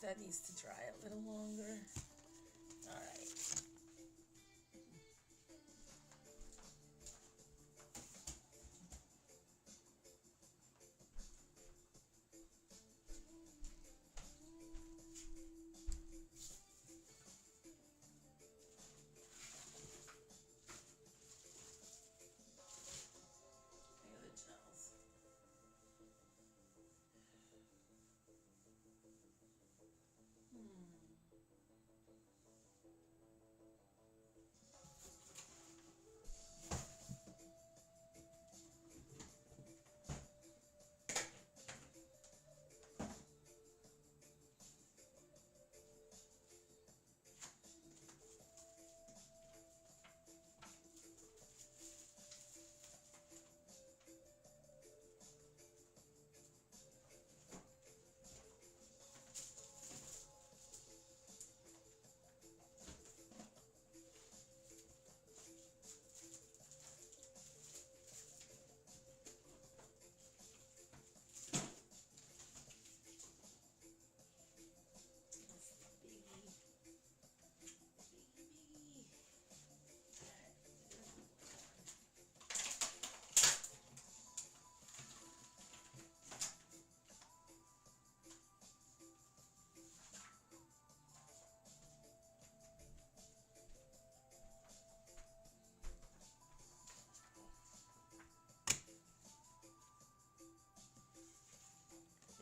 that needs to dry a little longer. All right.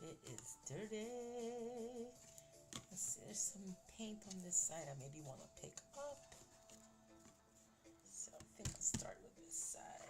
It is dirty. Let's see, there's some paint on this side I maybe want to pick up. So I think I'll start with this side.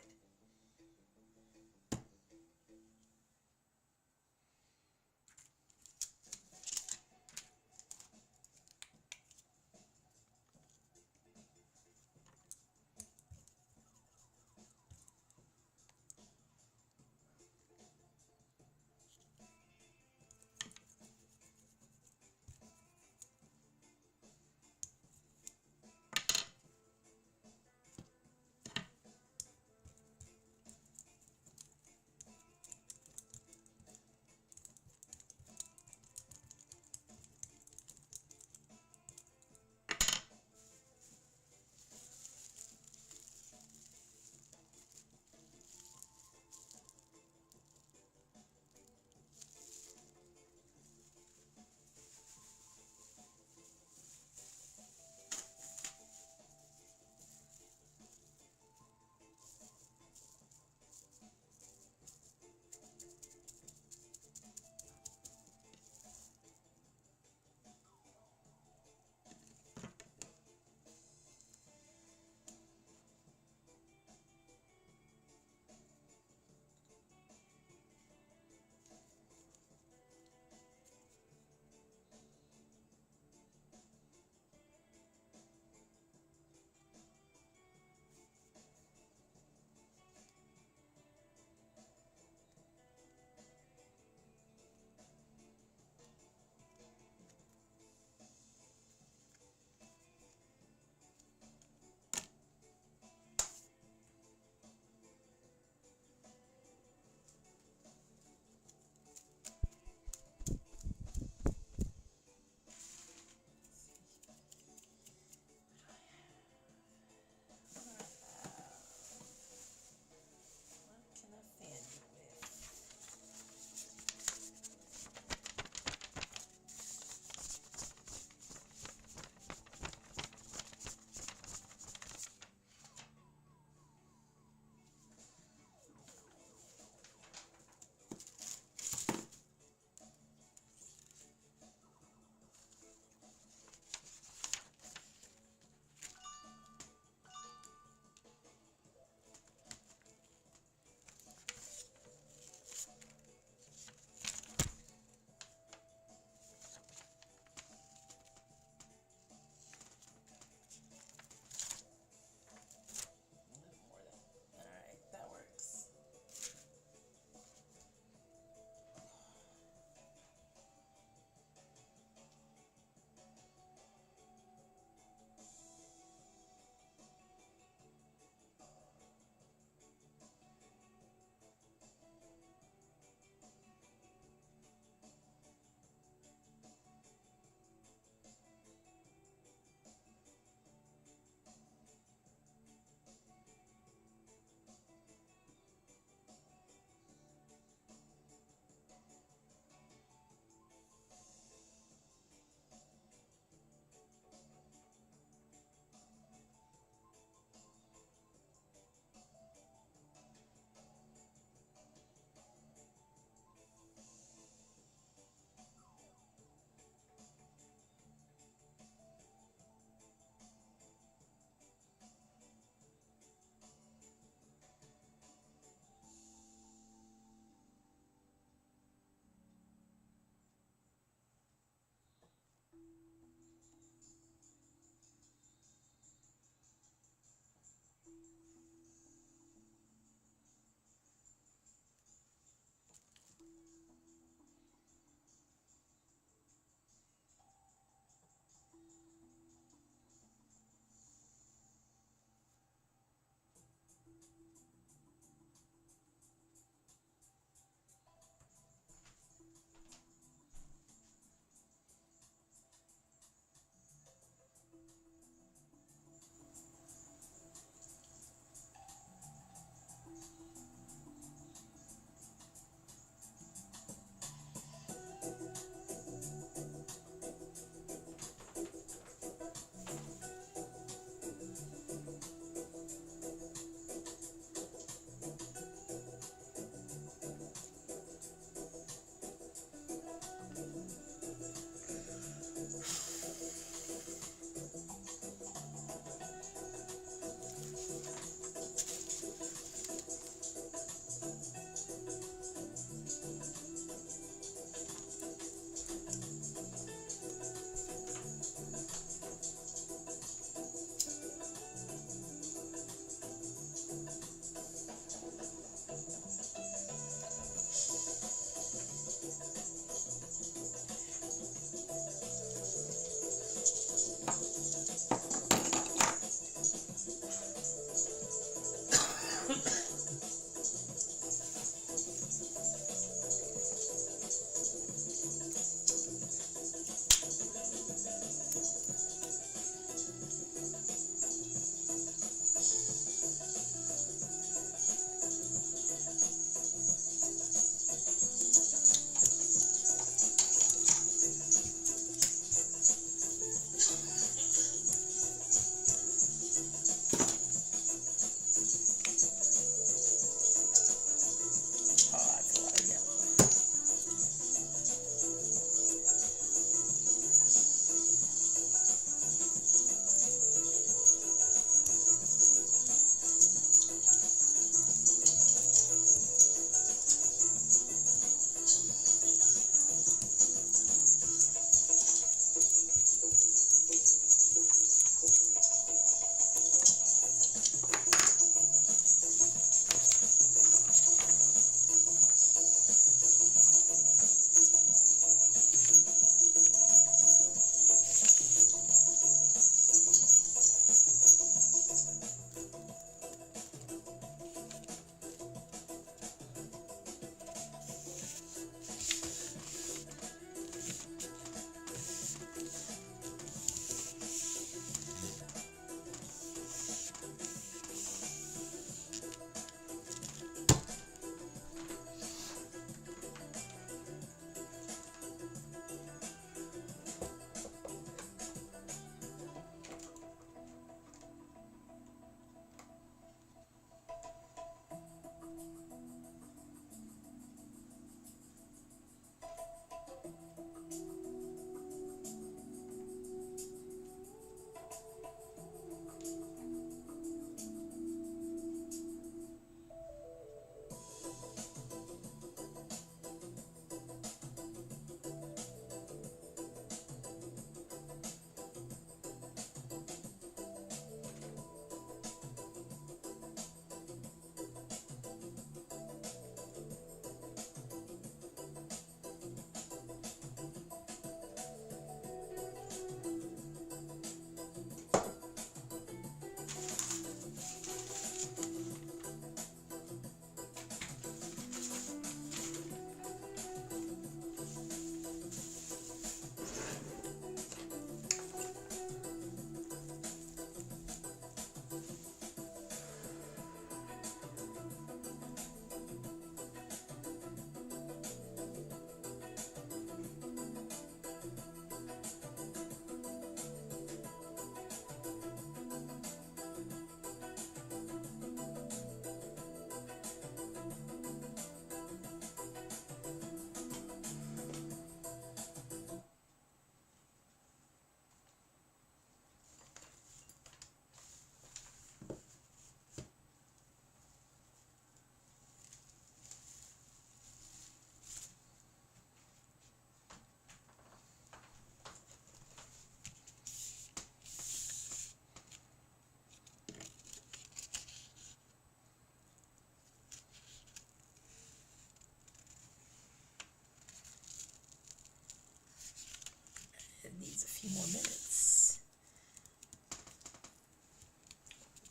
few more minutes.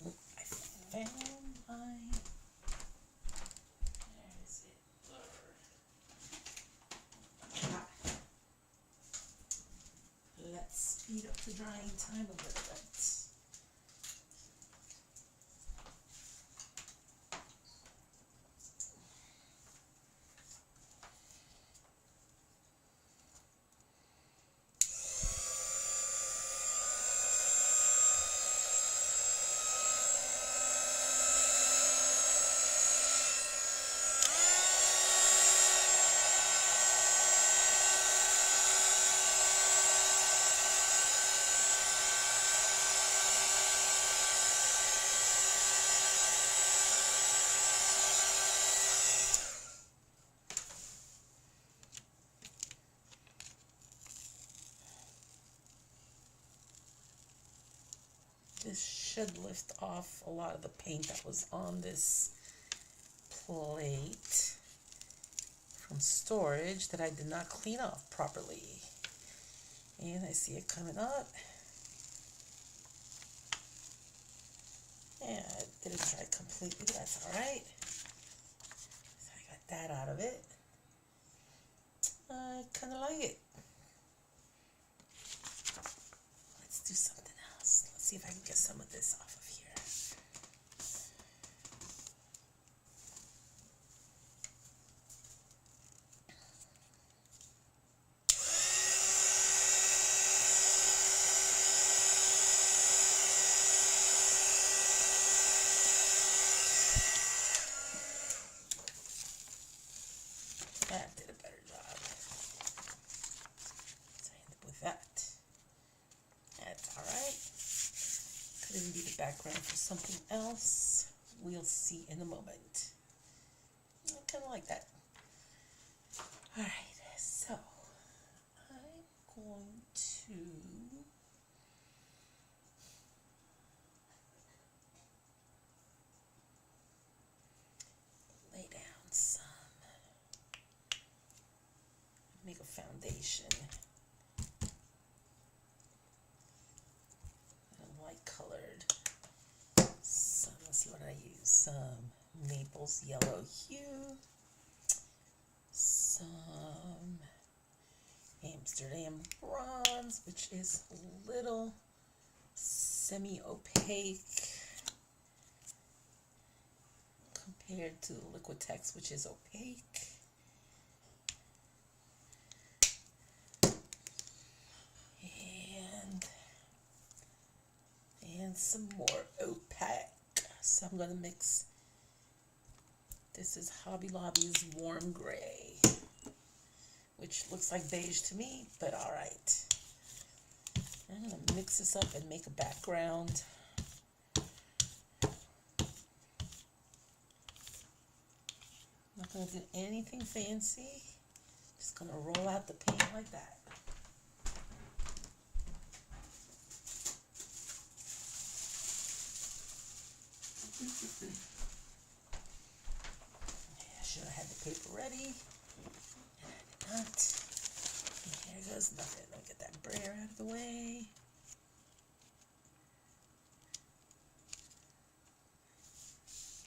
I found my, where is it? Ah. Let's speed up the drying time a little bit. This should lift off a lot of the paint that was on this plate from storage that I did not clean off properly. And I see it coming up. Yeah, it didn't dry completely, but that's all right. So I got that out of it. I kind of like it. Let's do something else. Let's see if I can get some of this off of here. That did a better job. So I end up with that. That's all right. Couldn't be the background for something else. We'll see in a moment. I kind of like that. All right, so I'm going to lay down some, make a foundation. Light colored. Some, let's see what I use. Some Naples yellow hue. Some Amsterdam bronze, which is a little semi-opaque compared to the Liquitex, which is opaque. And some more opaque. So I'm going to mix, this is Hobby Lobby's warm gray, which looks like beige to me, but all right. I'm going to mix this up and make a background. I'm not going to do anything fancy. Just going to roll out the paint like that. I should have had the paper ready, and I did not. And here goes nothing. I'll get that brayer out of the way.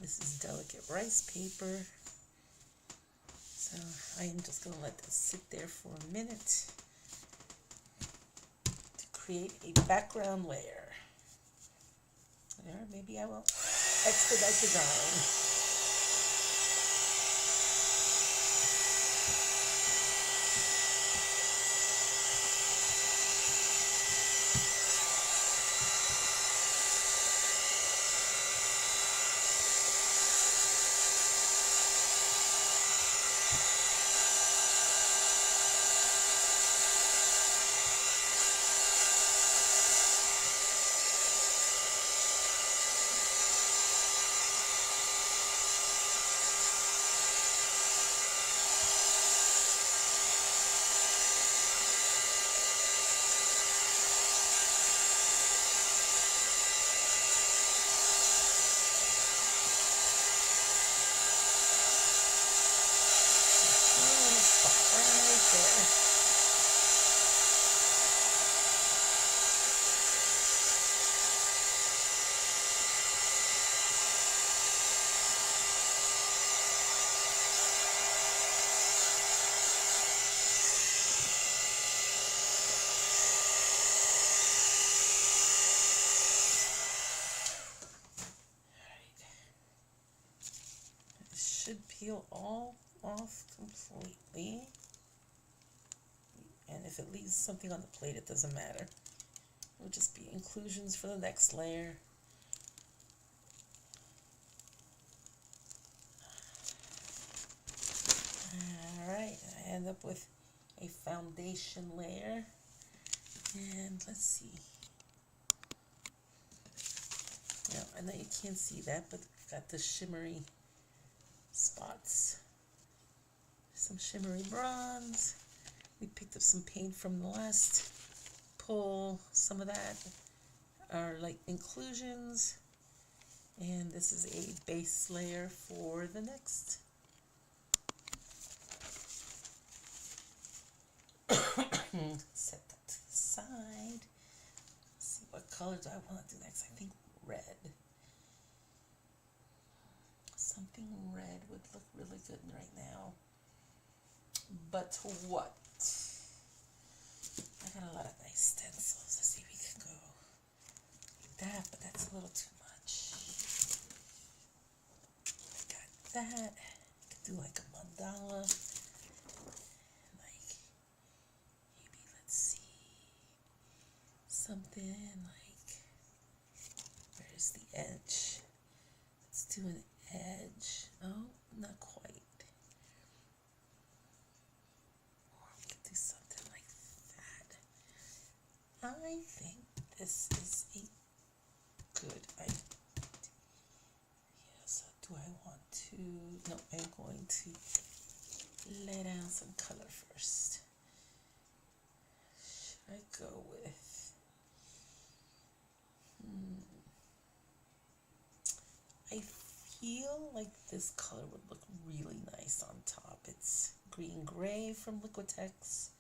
This is delicate rice paper, so I am just going to let this sit there for a minute to create a background layer. Or maybe I will expedite the drawing. peel all off completely. And if it leaves something on the plate, it doesn't matter. It'll just be inclusions for the next layer. Alright, I end up with a foundation layer. And let's see. Now, I know you can't see that, but we've got the shimmery spots. Some shimmery bronze. We picked up some paint from the last pull. Some of that are like inclusions. And this is a base layer for the next. Set that to the side. Let's see what color do I want to do next. I think red. Something red would look really good right now. But what? I got a lot of nice stencils. Let's see if we can go like that, but that's a little too much. Got that. Could do like a mandala. Like, maybe let's see. Something like, where's the edge? Let's do an edge. Oh, not quite. Or we could do something like that. I think this is a good idea. Yeah, so do I want to? No, I'm going to lay down some color first. Should I go with? I feel like this color would look really nice on top. It's green gray from Liquitex.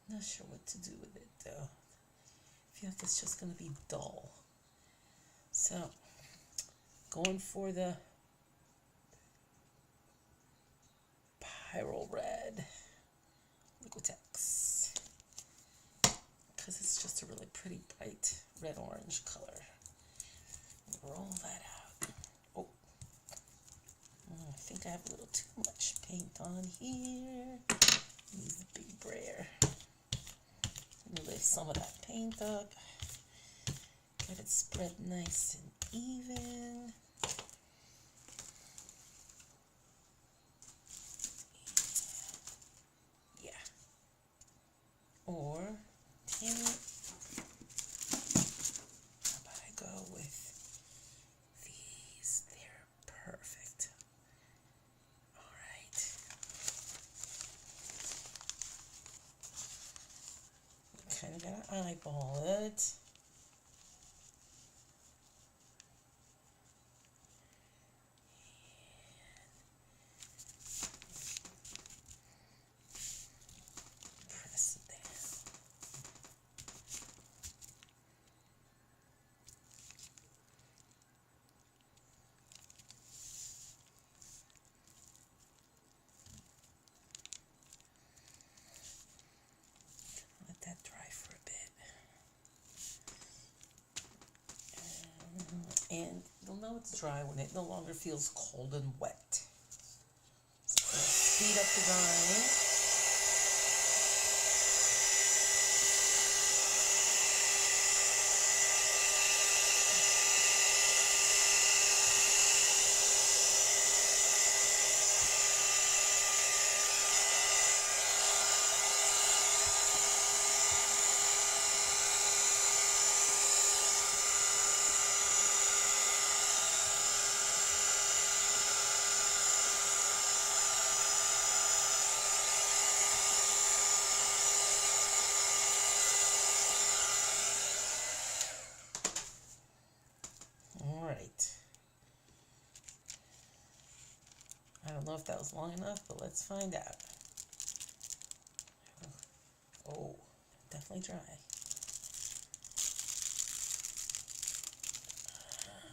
Not sure what to do with it though. I feel like it's just going to be dull. So, going for the Pyro Red Liquitex. Because it's just a really pretty bright red-orange color. Roll that out. Oh, I think I have a little too much paint on here. Need the big brayer. Lift some of that paint up. Get it spread nice and even. Yeah. Or can how about I go with these? They're perfect. All right. Kind of gotta eyeball it. Press it down. Let that dry for a bit. And you'll know it's dry when it no longer feels cold and wet. So I'm gonna speed up the drying. All right. I don't know if that was long enough, but let's find out. Oh, definitely dry.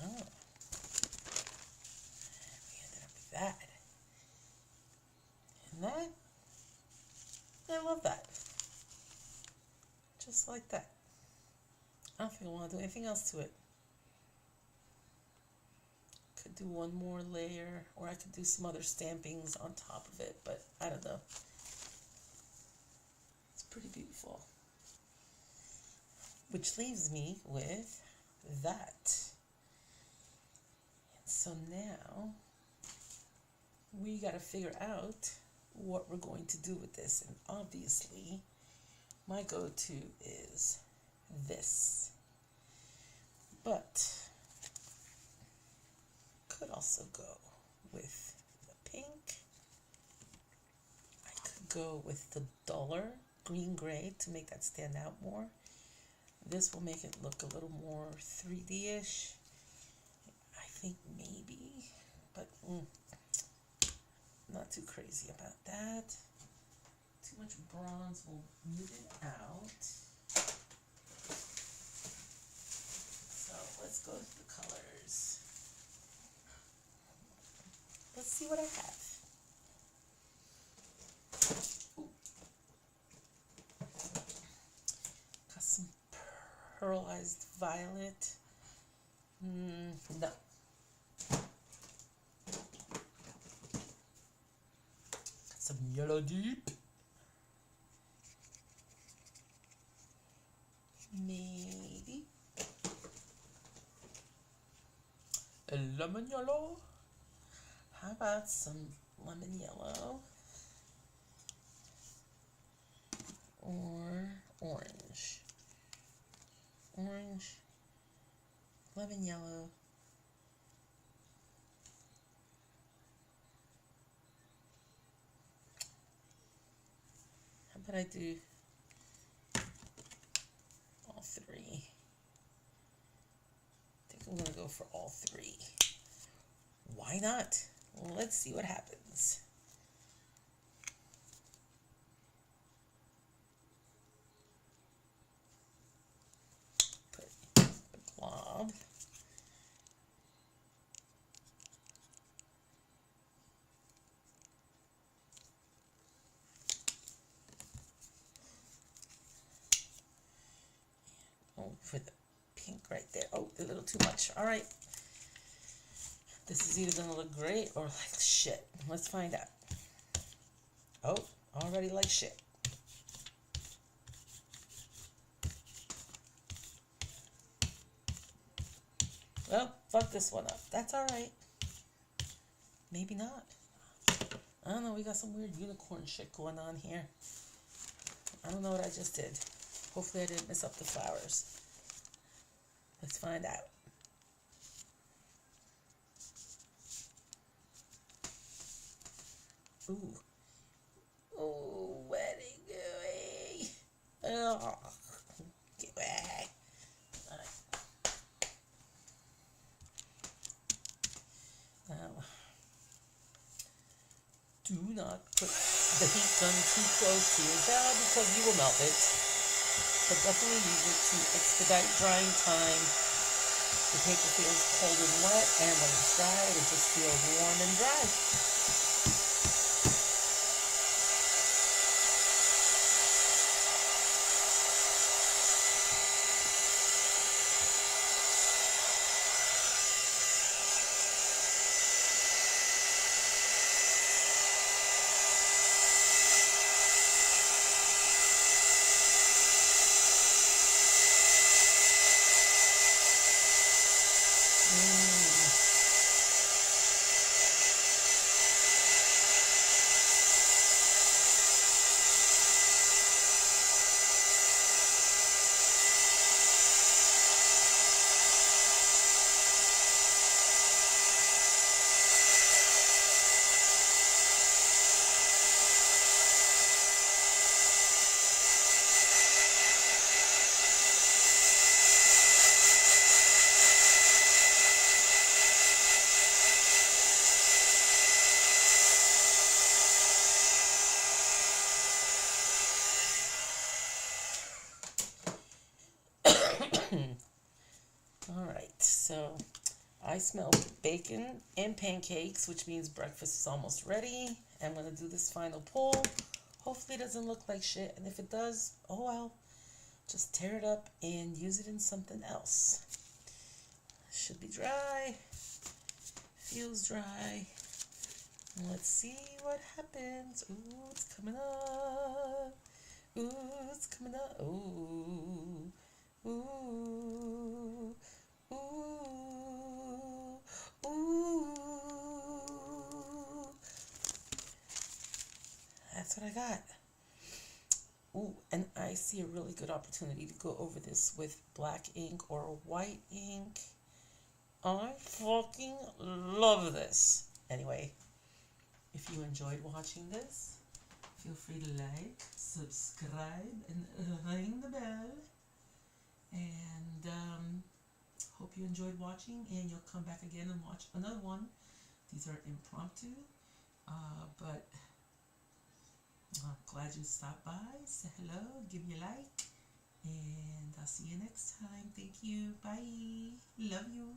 Oh. We ended up with that. And that, I love that. Just like that. I don't think I want to do anything else to it. could do one more layer, or I could do some other stampings on top of it, but I don't know. It's pretty beautiful. Which leaves me with that. And so now we got to figure out what we're going to do with this. And obviously, my go-to is this. But could also go with the pink. I could go with the duller green gray to make that stand out more. This will make it look a little more 3D-ish. I think maybe, but not too crazy about that. Too much bronze will mute it out. So let's go with the colors. Let's see what I have. Ooh. Got some pearlized violet. No. Got some yellow deep. Maybe a lemon yellow. How about some lemon yellow or orange? Orange, lemon yellow. How about I do all three? I think I'm going to go for all three. Why not? Let's see what happens. Put the glob. Oh, for the pink right there. Oh, a little too much. All right. This is either going to look great or like shit. Let's find out. Oh, already like shit. Well, fuck this one up. That's all right. Maybe not. I don't know. We got some weird unicorn shit going on here. I don't know what I just did. Hopefully I didn't mess up the flowers. Let's find out. Ooh. Oh, wedding gooey. Oh, get away. All right. Now, do not put the heat gun too close to your job because you will melt it. But definitely use it to expedite drying time. The paper feels cold and wet, and when it's dry, it just feels warm and dry. Alright, so I smell bacon and pancakes, which means breakfast is almost ready. I'm going to do this final pull. Hopefully it doesn't look like shit, and if it does, oh well. Just tear it up and use it in something else. Should be dry. Feels dry. Let's see what happens. Ooh, it's coming up. Ooh, it's coming up. Ooh, ooh, ooh, ooh. That's what I got. Ooh, and I see a really good opportunity to go over this with black ink or white ink. I fucking love this. Anyway, if you enjoyed watching this, feel free to like, subscribe, and ring the bell. And hope you enjoyed watching, and you'll come back again and watch another one. These are impromptu, but I'm glad you stopped by. Say hello, give me a like, and I'll see you next time. Thank you. Bye. Love you.